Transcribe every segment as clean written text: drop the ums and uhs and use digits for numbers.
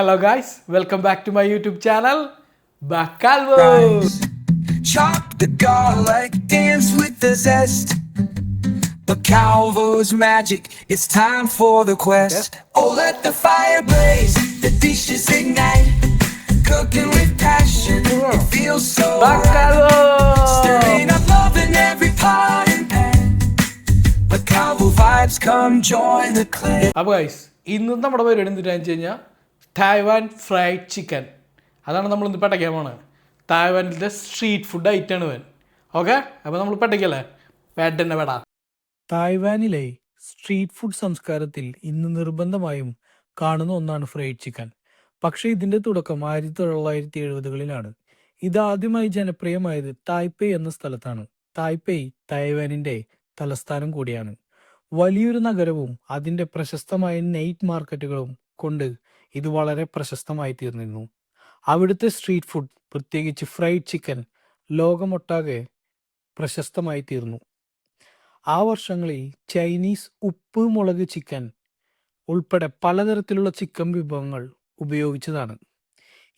Hello guys, welcome back to my YouTube channel, Bacalvo. Chop the garlic, dance with the zest. Bacalvo's magic, it's time for the quest. Oh, let the fire blaze, the dishes ignite. Cooking with passion, it feels so right. Bacalvo. Stirring up love in every pot and pan. Bacalvo vibes, come join the clan. അപ്പോൾ guys ഇന്ന് നമ്മുടെ പരിപാടി എന്തിനാണെന്ന് വെച്ച് കഴിഞ്ഞാൽ Taiwan fried chicken. അതാണ് നമ്മൾ ഇന്ന് പട്ടയ്ക്കാൻ പോണത്. തായ്വാനിലത്തെ സ്ട്രീറ്റ് ഫുഡ് ഐറ്റാണ് ഇവൻ. ഓക്കെ, അപ്പോൾ നമ്മൾ പട്ടയ്ക്കല്ലേ വേട്ടന്നെ വേടാ. തായ്വാനിലെ സ്ട്രീറ്റ് ഫുഡ് സംസ്കാരത്തിൽ ഇന്ന് നിർബന്ധമായും കാണുന്ന ഒന്നാണ് ഫ്രൈഡ് ചിക്കൻ. പക്ഷേ ഇതിന്റെ തുടക്കം 1970-കളിലാണ്. ഇതാദ്യമായി ജനപ്രിയമായത് തായ്പേയ് എന്ന സ്ഥലത്താണ്. തായ്പേയ് തായ്വാനിന്റെ തലസ്ഥാനം കൂടിയാണ്. വലിയൊരു നഗരവും അതിന്റെ പ്രശസ്തമായ നൈറ്റ് മാർക്കറ്റുകളും കൊണ്ട് ഇത് വളരെ പ്രശസ്തമായി തീർന്നിരുന്നു. അവിടുത്തെ സ്ട്രീറ്റ് ഫുഡ്, പ്രത്യേകിച്ച് ഫ്രൈഡ് ചിക്കൻ, ലോകമൊട്ടാകെ പ്രശസ്തമായി തീർന്നു. ആ വർഷങ്ങളിൽ ചൈനീസ് ഉപ്പ് മുളക് ചിക്കൻ ഉൾപ്പെടെ പലതരത്തിലുള്ള ചിക്കൻ വിഭവങ്ങൾ ഉപയോഗിച്ചതാണ്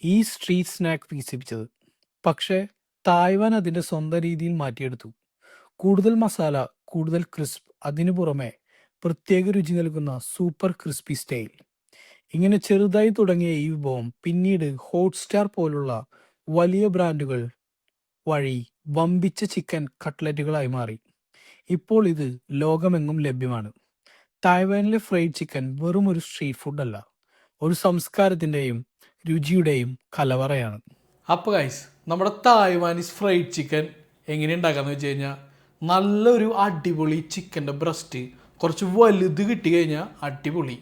ഈ സ്ട്രീറ്റ് സ്നാക്ക് വികസിപ്പിച്ചത്. പക്ഷേ തായ്വാൻ അതിൻ്റെ സ്വന്തം രീതിയിൽ മാറ്റിയെടുത്തു. കൂടുതൽ മസാല, കൂടുതൽ ക്രിസ്പ്, അതിനു പുറമെ പ്രത്യേക രുചി നൽകുന്ന സൂപ്പർ ക്രിസ്പി സ്റ്റൈൽ. ഇങ്ങനെ ചെറുതായി തുടങ്ങിയ ഈ വിഭവം പിന്നീട് ഹോട്ട്സ്റ്റാർ പോലുള്ള വലിയ ബ്രാൻഡുകൾ വഴി വമ്പിച്ച ചിക്കൻ കട്ട്ലറ്റുകളായി മാറി. ഇപ്പോൾ ഇത് ലോകമെങ്ങും ലഭ്യമാണ്. തായ്വാനിലെ ഫ്രൈഡ് ചിക്കൻ വെറും ഒരു സ്ട്രീറ്റ് ഫുഡ് അല്ല, ഒരു സംസ്കാരത്തിൻ്റെയും രുചിയുടെയും കലവറയാണ്. അപ്പോൾ ഗൈസ്, നമ്മുടെ തായ്വാനീസ് ഫ്രൈഡ് ചിക്കൻ എങ്ങനെ ഉണ്ടാക്കാന്ന് വെച്ച് കഴിഞ്ഞാൽ, നല്ലൊരു അടിപൊളി ചിക്കൻ്റെ ബ്രസ്റ്റ് കുറച്ച് വലുത് കിട്ടി കഴിഞ്ഞാൽ അടിപൊളി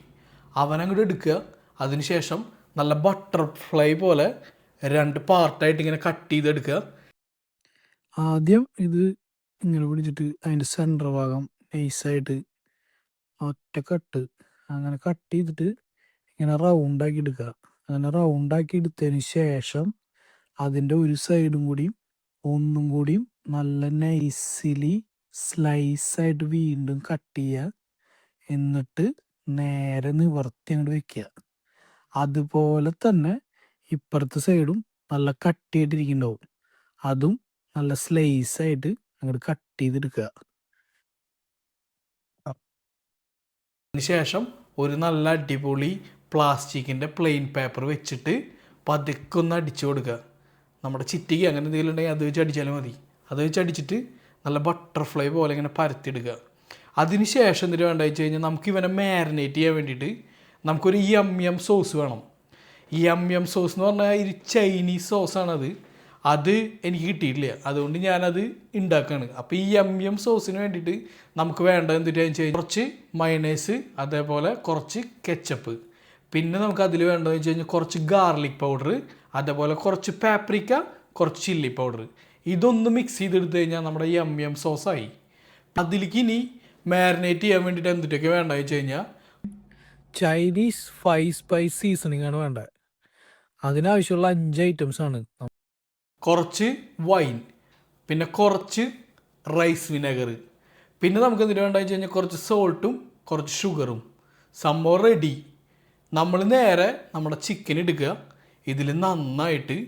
അവനങ്ങോട്ട് എടുക്കുക. അതിനുശേഷം നല്ല ബട്ടർഫ്ലൈ പോലെ 2 പാർട്ടായിട്ട് ഇങ്ങനെ കട്ട് ചെയ്തെടുക്കുക. ആദ്യം ഇത് ഇങ്ങനെ പിടിച്ചിട്ട് അതിൻ്റെ സെൻറ്റർ ഭാഗം നൈസായിട്ട് ഒറ്റ കട്ട് അങ്ങനെ കട്ട് ചെയ്തിട്ട് ഇങ്ങനെ റൗണ്ടാക്കി എടുക്കുക. അങ്ങനെ റൗണ്ടാക്കി എടുത്തതിന് ശേഷം അതിൻ്റെ ഒരു സൈഡും കൂടിയും ഒന്നും കൂടിയും നല്ല നൈസിലി സ്ലൈസായിട്ട് വീണ്ടും കട്ട് ചെയ്യുക. എന്നിട്ട് നേരെ നിവർത്തി അങ്ങോട്ട് വെക്കുക. അതുപോലെ തന്നെ ഇപ്പുറത്തെ സൈഡും നല്ല കട്ട് ചെയ്തിരിക്കുന്നുണ്ടാവും, അതും നല്ല സ്ലൈസായിട്ട് അങ്ങോട്ട് കട്ട് ചെയ്തെടുക്കുക. അതിനുശേഷം ഒരു നല്ല അടിപൊളി പ്ലാസ്റ്റിക്കിൻ്റെ പ്ലെയിൻ പേപ്പർ വെച്ചിട്ട് പതുക്കെ ഒന്ന് അടിച്ചു കൊടുക്കുക. നമ്മുടെ ചിറ്റിക്ക് അങ്ങനെ എന്തെങ്കിലും ഉണ്ടെങ്കിൽ അത് വെച്ച് അടിച്ചാലും മതി. അത് വെച്ച് അടിച്ചിട്ട് നല്ല ബട്ടർഫ്ലൈ പോലെ ഇങ്ങനെ പരത്തിയെടുക്കുക. അതിനുശേഷം എന്തിനു വേണ്ട വെച്ച് കഴിഞ്ഞാൽ, നമുക്ക് ഇവനെ മാരിനേറ്റ് ചെയ്യാൻ വേണ്ടിയിട്ട് നമുക്കൊരു യം സോസ് വേണം. ഈ യം സോസ് എന്ന് പറഞ്ഞാൽ ഒരു ചൈനീസ് സോസാണത്. അത് എനിക്ക് കിട്ടിയിട്ടില്ല, അതുകൊണ്ട് ഞാനത് ഉണ്ടാക്കുകയാണ്. അപ്പോൾ ഈ യം സോസിന് വേണ്ടിയിട്ട് നമുക്ക് വേണ്ടത് എന്തിനാണെന്ന് വെച്ച് കഴിഞ്ഞാൽ, കുറച്ച് മയണൈസ്, അതേപോലെ കുറച്ച് കെച്ചപ്പ്, പിന്നെ നമുക്ക് അതിൽ വേണ്ടതെന്ന് വെച്ച് കഴിഞ്ഞാൽ കുറച്ച് ഗാർലിക് പൗഡർ, അതേപോലെ കുറച്ച് പാപ്രിക്ക, കുറച്ച് ചില്ലി പൗഡർ. ഇതൊന്ന് മിക്സ് ചെയ്തെടുത്ത് കഴിഞ്ഞാൽ നമ്മുടെ യം സോസായി. അതിലേക്ക് ഇനി മാരിനേറ്റ് ചെയ്യാൻ വേണ്ടിയിട്ട് എന്തിട്ടൊക്കെ വേണ്ടതെന്ന് വെച്ച് കഴിഞ്ഞാൽ, ചൈനീസ് 5 സ്പൈസ് സീസണിങ് ആണ് വേണ്ടത്. അതിനാവശ്യമുള്ള 5 ഐറ്റംസ് ആണ്. കുറച്ച് വൈൻ, പിന്നെ കുറച്ച് റൈസ് വിനെഗർ, പിന്നെ നമുക്ക് എന്തിനു വേണ്ടതെന്ന് വെച്ച് കഴിഞ്ഞാൽ കുറച്ച് സോൾട്ടും കുറച്ച് ഷുഗറും. സംഭവം റെഡി. നമ്മൾ നേരെ നമ്മുടെ ചിക്കൻ എടുക്കുക. ഇതിൽ നന്നായിട്ട്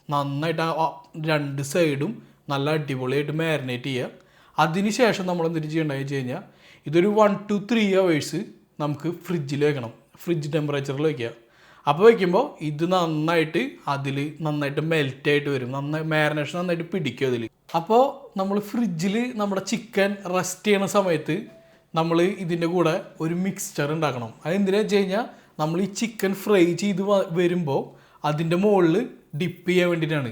ആ 2 സൈഡും നല്ല അടിപൊളിയായിട്ട് മാരിനേറ്റ് ചെയ്യുക. അതിനുശേഷം നമ്മൾ എന്തിനു ചെയ്യേണ്ടതെന്ന് വെച്ച് കഴിഞ്ഞാൽ, ഇതൊരു 1 to 3 hours നമുക്ക് ഫ്രിഡ്ജിൽ വെക്കണം. ഫ്രിഡ്ജ് ടെമ്പറേച്ചറിൽ വയ്ക്കുക. അപ്പോൾ വയ്ക്കുമ്പോൾ ഇത് നന്നായിട്ട് മെൽറ്റായിട്ട് വരും. മാരിനേഷൻ നന്നായിട്ട് പിടിക്കും അതിൽ. അപ്പോൾ നമ്മൾ ഫ്രിഡ്ജിൽ നമ്മുടെ ചിക്കൻ റെസ്റ്റ് ചെയ്യണ സമയത്ത് നമ്മൾ ഇതിൻ്റെ കൂടെ ഒരു മിക്സ്ചർ ഉണ്ടാക്കണം. അതെന്തിനാണെന്ന് വെച്ച് കഴിഞ്ഞാൽ, നമ്മൾ ഈ ചിക്കൻ ഫ്രൈ ചെയ്ത് വരുമ്പോൾ അതിൻ്റെ മുകളിൽ ഡിപ്പ് ചെയ്യാൻ വേണ്ടിയിട്ടാണ്.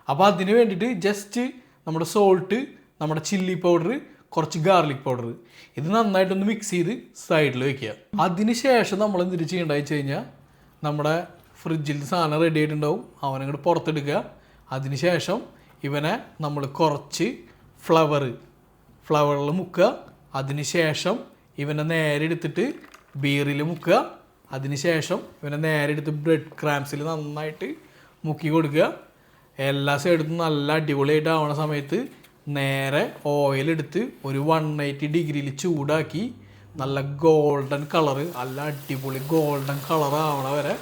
അപ്പോൾ അതിന് വേണ്ടിയിട്ട് ജസ്റ്റ് നമ്മുടെ സോൾട്ട്, നമ്മുടെ ചില്ലി പൗഡർ, കുറച്ച് ഗാർലിക് പൗഡർ, ഇത് നന്നായിട്ടൊന്ന് മിക്സ് ചെയ്ത് സൈഡിൽ വയ്ക്കുക. അതിന് ശേഷം നമ്മൾ എന്തിനു ചെയ്യേണ്ടതെന്ന് വെച്ച് കഴിഞ്ഞാൽ, നമ്മുടെ ഫ്രിഡ്ജിൽ സാധനം റെഡി ആയിട്ടുണ്ടാവും, അവനങ്ങോട്ട് പുറത്തെടുക്കുക. അതിന് ശേഷം ഇവനെ നമ്മൾ കുറച്ച് ഫ്ലവറിൽ മുക്കുക. അതിന് ശേഷം ഇവനെ നേരെ എടുത്തിട്ട് ബീറിൽ മുക്കുക. അതിന് ശേഷം ഇവനെ നേരെ എടുത്ത് ബ്രെഡ് ക്രാംസിൽ നന്നായിട്ട് മുക്കി കൊടുക്കുക. എല്ലാ സൈഡും നല്ല അടിപൊളിയായിട്ട് ആവണ സമയത്ത് നേരെ ഓയിലെടുത്ത് ഒരു 180 ഡിഗ്രിയിൽ ചൂടാക്കി നല്ല ഗോൾഡൻ കളറ്, നല്ല അടിപൊളി ഗോൾഡൻ കളർ ആവണ വരെ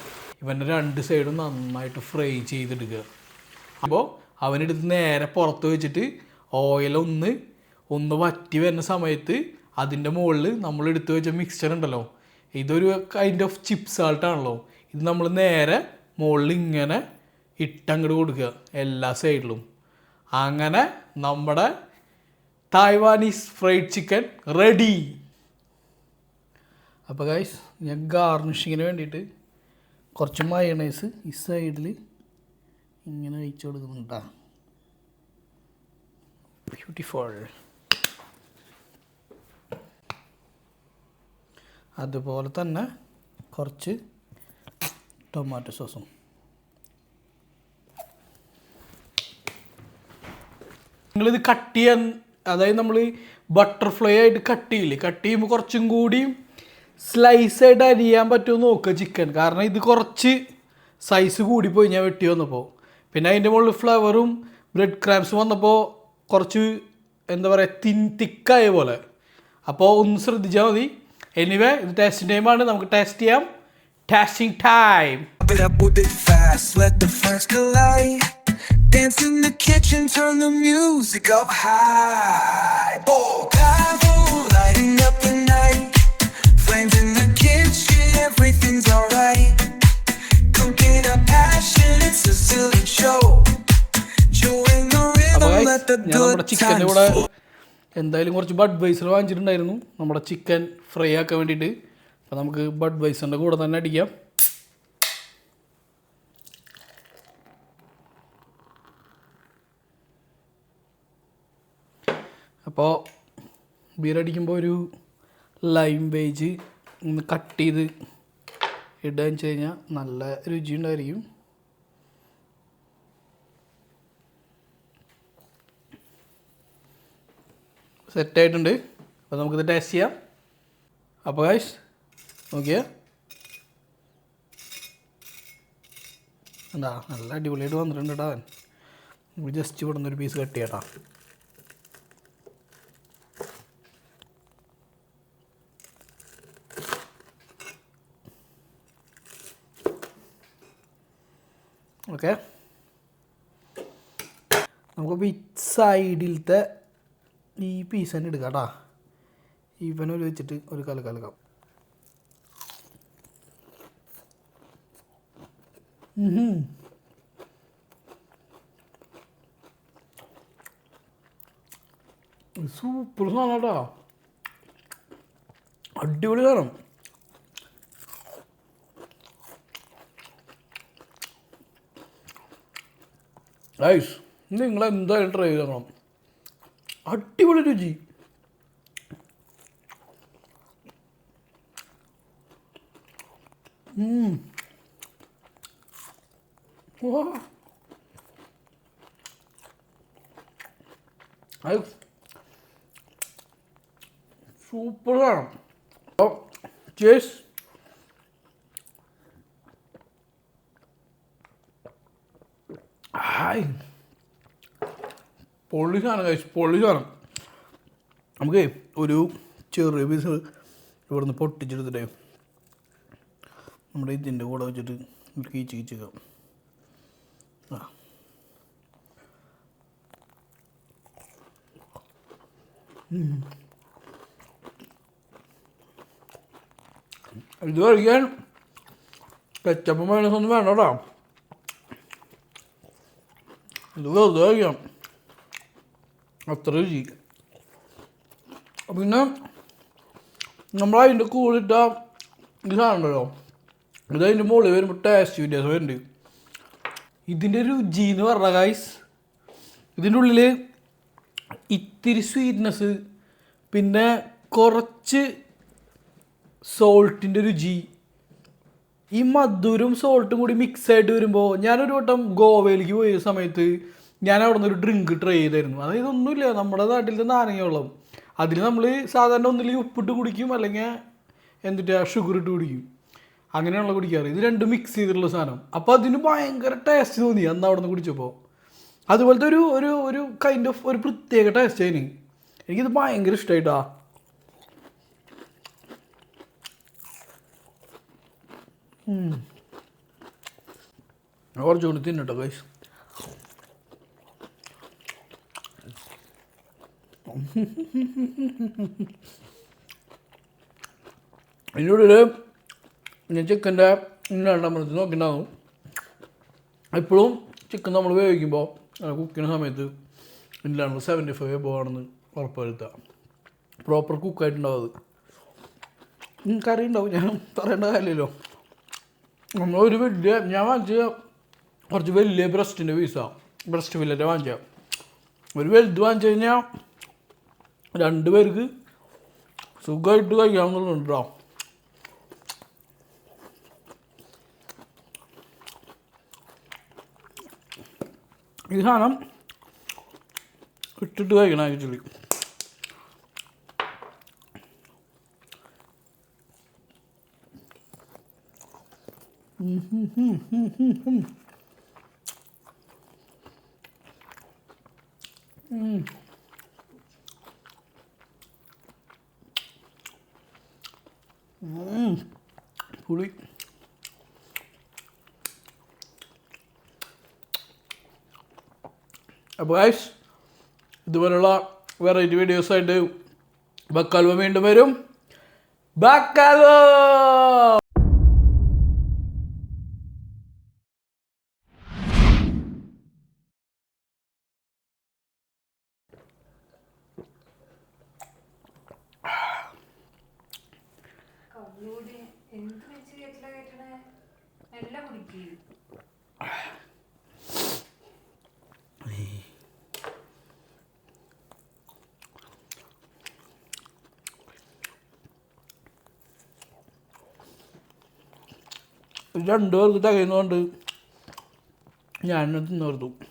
ഇവൻ്റെ 2 സൈഡും നന്നായിട്ട് ഫ്രൈ ചെയ്തെടുക്കുക. അപ്പോൾ അവനെടുത്ത് നേരെ പുറത്ത് വെച്ചിട്ട് ഓയിലൊന്ന് വറ്റി വരുന്ന സമയത്ത് അതിൻ്റെ മുകളിൽ നമ്മൾ എടുത്ത് വെച്ച മിക്സ്ചർ ഉണ്ടല്ലോ, ഇതൊരു കൈൻഡ് ഓഫ് ചിപ്സ് സാൾട്ടാണല്ലോ, ഇത് നമ്മൾ നേരെ മുകളിൽ ഇങ്ങനെ ഇട്ടങ്ങോട്ട് കൊടുക്കുക എല്ലാ സൈഡിലും. അങ്ങനെ നമ്മുടെ തായ്വാനീസ് ഫ്രൈഡ് ചിക്കൻ റെഡി. അപ്പോൾ ഗൈസ്, ഞാൻ ഗാർണിഷിങ്ങിന് വേണ്ടിയിട്ട് കുറച്ച് മയണൈസ് ഈ സൈഡിൽ ഇങ്ങനെ ഒഴിച്ചു കൊടുക്കുന്നുണ്ടാ. ബ്യൂട്ടിഫുൾ. അതുപോലെ തന്നെ കുറച്ച് ടൊമാറ്റോ സോസും. നിങ്ങളിത് കട്ട് ചെയ്യാൻ, അതായത് നമ്മൾ ബട്ടർഫ്ലൈ ആയിട്ട് കട്ട് ചെയ്യുമ്പോൾ കുറച്ചും കൂടി സ്ലൈസായിട്ട് അരിയാൻ പറ്റുമോ നോക്കുക ചിക്കൻ. കാരണം ഇത് കുറച്ച് സൈസ് കൂടിപ്പോയി ഞാൻ വെട്ടി വന്നപ്പോൾ. പിന്നെ അതിൻ്റെ മുകളിൽ ഫ്ലവറും ബ്രെഡ് ക്രാംസും വന്നപ്പോൾ കുറച്ച് എന്താ പറയുക തിക്കായ പോലെ. അപ്പോൾ ഒന്ന് ശ്രദ്ധിച്ചാൽ മതി. എനിവേ, ഇത് ടേസ്റ്റിംഗ് ടൈമാണ്, നമുക്ക് ടേസ്റ്റ് ചെയ്യാം. Tasting time. It up with it fast, let the friends collide. Dance in the kitchen, turn the music up high. Oh, bravo, lighting up the night. Flames in the kitchen, everything's alright. Cooking a passion, it's a silly show. Join the rhythm, let the good times flow. എന്തായാലും കുറച്ച് Budweiser വാങ്ങിച്ചിട്ടുണ്ടായിരുന്നു നമ്മുടെ chicken fry ആക്കാൻ വേണ്ടിയിട്ട്. അപ്പോൾ നമുക്ക് ബഡ്വൈസറിൻ്റെ കൂടെ തന്നെ അടിക്കാം. അപ്പോൾ ബീറടിക്കുമ്പോൾ ഒരു ലൈം വേജ് ഒന്ന് കട്ട് ചെയ്ത് ഇടുകയെന്ന് വെച്ച് കഴിഞ്ഞാൽ നല്ല രുചി ഉണ്ടായിരിക്കും. സെറ്റായിട്ടുണ്ട്. അപ്പോൾ നമുക്കിത് ടേസ്റ്റ് ചെയ്യാം. അപ്പോൾ ഗൈസ് നോക്കിയാൽ എന്താ നല്ല അടിപൊളിയായിട്ട് വന്നിട്ടുണ്ട് കേട്ടോ. അവൻ നമുക്ക് ജസ്റ്റ് ഇവിടെ നിന്നൊരു പീസ് കട്ട് ചെയ്യാം കേട്ടോ. ഓക്കെ, നമുക്കിപ്പോൾ ഈ സൈഡിലത്തെ ഈ പീസ് തന്നെ എടുക്കാം കേട്ടോ. ഇവനൊരു വെച്ചിട്ട് ഒരു കലക്കാം. സൂപ്പർ സാധനം കേട്ടോ, അടിപൊളി സാധനം. ഗൈസ്, നിങ്ങൾ എന്തായാലും ട്രൈ ചെയ്തോണം, അടിപൊളി രുചി. സൂപ്പറാണ്. അപ്പോൾ ചേസ്. ഹായ്, പൊള്ളി സാധനം കഴിച്ചു, പൊള്ളി സാധനം. നമുക്ക് ഒരു ചെറിയ പീസ് ഇവിടുന്ന് പൊട്ടിച്ചെടുത്തിട്ടേ നമ്മുടെ ഇതിൻ്റെ കൂടെ വെച്ചിട്ട് കീച്ചേക്കാം. ആ, ഇത് കഴിക്കാൻ കെച്ചപ്പും മൈനസൊന്നും വേണ്ട കേട്ടോ. ഇത് വെറുതെ കഴിക്കാം, അത്ര രുചി. പിന്നെ നമ്മളതിൻ്റെ കൂടിട്ട ഈ സാധനം ഉണ്ടല്ലോ, ഇതതിൻ്റെ മുകളിൽ വരുമ്പോൾ ടേസ്റ്റ് വ്യത്യാസം വരുന്നുണ്ട്. ഇതിൻ്റെ രുചി എന്ന് പറഞ്ഞാൽ ഗൈസ്, ഇതിൻ്റെ ഉള്ളിൽ ഇത്തിരി സ്വീറ്റ്നെസ്, പിന്നെ കുറച്ച് സോൾട്ടിൻ്റെ രുചി, ഈ മധുരവും സോൾട്ടും കൂടി മിക്സ് ആയിട്ട് വരുമ്പോൾ, ഞാനൊരു വട്ടം ഗോവയിലേക്ക് പോയ സമയത്ത് ഞാൻ അവിടെ നിന്ന് ഒരു ഡ്രിങ്ക് ട്രൈ ചെയ്തായിരുന്നു. അതായത് ഒന്നുമില്ല, നമ്മുടെ നാട്ടിലത്തെ നാരങ്ങ വെള്ളം, അതിൽ നമ്മൾ സാധാരണ ഒന്നില്ലെങ്കിൽ ഉപ്പിട്ട് കുടിക്കും, അല്ലെങ്കിൽ എന്നിട്ട് ഷുഗർ ഇട്ട് കുടിക്കും, അങ്ങനെയാണല്ലോ കുടിക്കാറ്. ഇത് രണ്ടും മിക്സ് ചെയ്തിട്ടുള്ള സാധനം. അപ്പോൾ അതിന് ഭയങ്കര ടേസ്റ്റ് തോന്നി അന്ന് അവിടെ നിന്ന് കുടിച്ചപ്പോൾ. അതുപോലത്തെ ഒരു ഒരു ഒരു കൈൻഡ് ഓഫ് ഒരു പ്രത്യേക ടേസ്റ്റ് അതിന്. എനിക്കിത് ഭയങ്കര ഇഷ്ടമായിട്ടാ. കുറച്ചുകൂടി തിന്നട്ടോ ഗൈസ്. അതിൻ്റെ ഉള്ളിൽ ഞാൻ ചിക്കൻ്റെ രണ്ടാമത്തെ നോക്കിയിട്ടുണ്ടാകും. എപ്പോഴും ചിക്കൻ നമ്മൾ വേവിക്കുമ്പോൾ കുക്ക് ചെയ്യുന്ന സമയത്ത് ഇല്ലാണ്ട് 75 എബോവാണെന്ന് ഉറപ്പ് വരുത്തുക. പ്രോപ്പർ കുക്കായിട്ടുണ്ടാവും. അത് കറി ഉണ്ടാവും, ഞാൻ പറയേണ്ട കാര്യമില്ലല്ലോ. നമ്മൾ ഒരു വലിയ ഞാൻ വാങ്ങിച്ച കുറച്ച് വലിയ ബ്രസ്റ്റിൻ്റെ പീസാണ്, ബ്രസ്റ്റ് ഫില്ലറ്റ് വാങ്ങിച്ച. ഒരു വലുത് വാങ്ങിച്ചു കഴിഞ്ഞാൽ 2 പേർക്ക് സുഖമായിട്ട് കഴിക്കാമെന്നുള്ളതുണ്ടോ. ഈ സാധനം ഇട്ടിട്ട് കഴിക്കണം ആക്ച്വലി. പുളി. അപ്പോൾ ഗൈസ്, ഇതുപോലുള്ള വെറൈറ്റി വീഡിയോസായിട്ട് ബക്കാൽവ വീണ്ടും വരും. ബക്കാൽവ. രണ്ടു പേർക്ക് തികയുന്നതുകൊണ്ട് ഞാൻ തിന്നു കൊടുത്തു.